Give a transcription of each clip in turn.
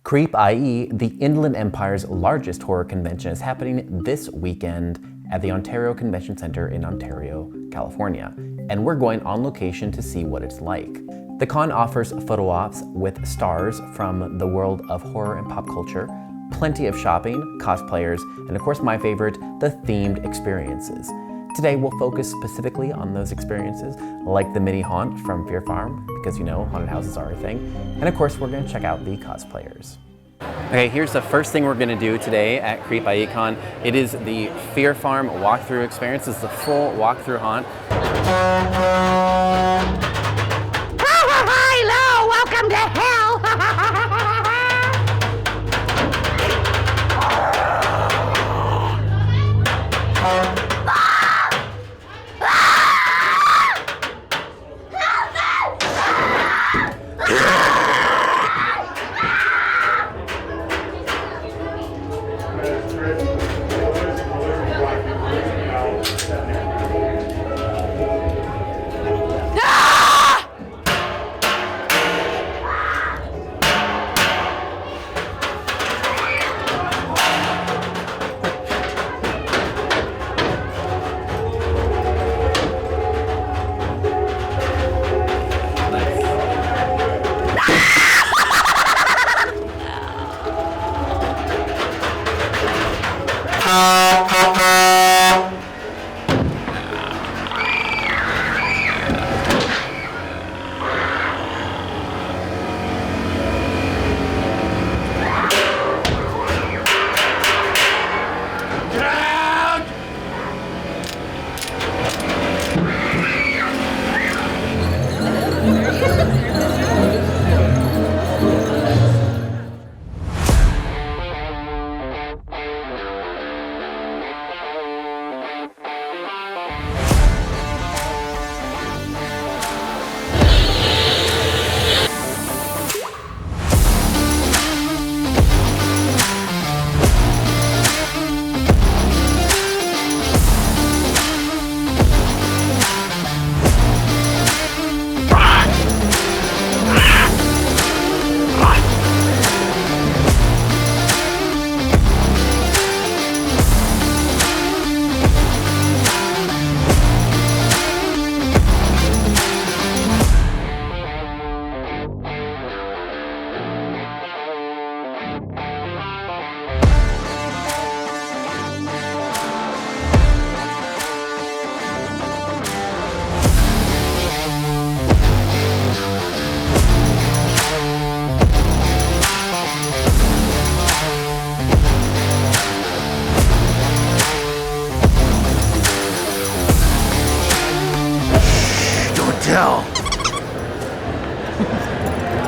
CreepIE, the Inland Empire's largest horror convention, is happening this weekend at the Ontario Convention Center in Ontario, California, and we're going on location to see what it's like. The con offers photo ops with stars from the world of horror and pop culture, plenty of shopping, cosplayers, and of course my favorite, the themed experiences. Today we'll focus specifically on those experiences, like the mini haunt from Fear Farm, because you know haunted houses are a thing, and of course we're going to check out the cosplayers. Okay, here's the first thing we're going to do today at CreepIE Con. It is the Fear Farm walkthrough experience. It's the full walkthrough haunt. Hello, welcome to hell!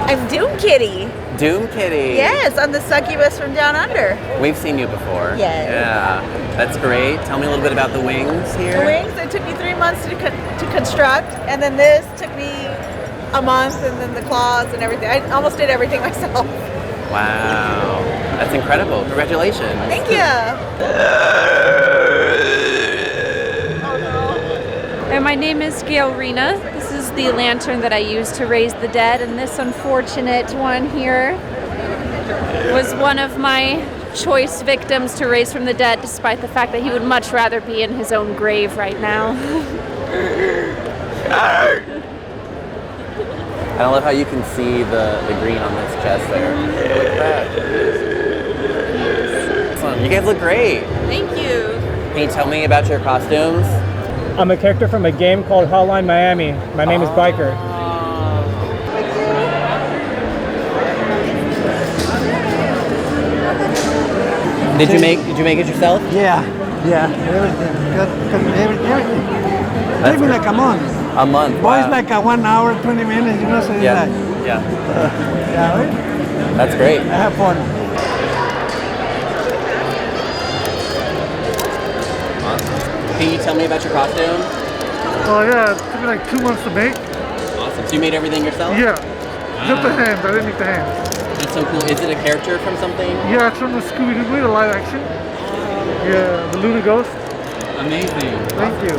I'm Doom Kitty. Doom Kitty. Yes, I'm the succubus from down under. We've seen you before. Yes. Yeah, that's great. Tell me a little bit about the wings here. The wings, it took me 3 months to construct, and then this took me a month, and then the claws and everything. I almost did everything myself. Wow, that's incredible. Congratulations. Thank you. And my name is Gail Rena. This is the lantern that I use to raise the dead, and this unfortunate one here was one of my choice victims to raise from the dead, despite the fact that he would much rather be in his own grave right now. I love how you can see the green on this chest there. Look at that. Excellent. You guys look great. Thank you. Can you tell me about your costumes? I'm a character from a game called Hotline Miami. My name is Biker. Did you make it yourself? Yeah, everything. Everything. That's Maybe like a month. A month. Boys Wow. like a 1 hour, 20 minutes, you know, so Yeah. like, Yeah. yeah, right? That's great. I have fun. Can you tell me about your costume? Oh yeah, it took me like 2 months to make. Awesome. So you made everything yourself? Yeah, just the hands. I didn't make the hands. That's so cool. Is it a character from something? Yeah, it's from the Scooby-Doo movie, the live action. Yeah, the Luna Ghost. Amazing. Thank you.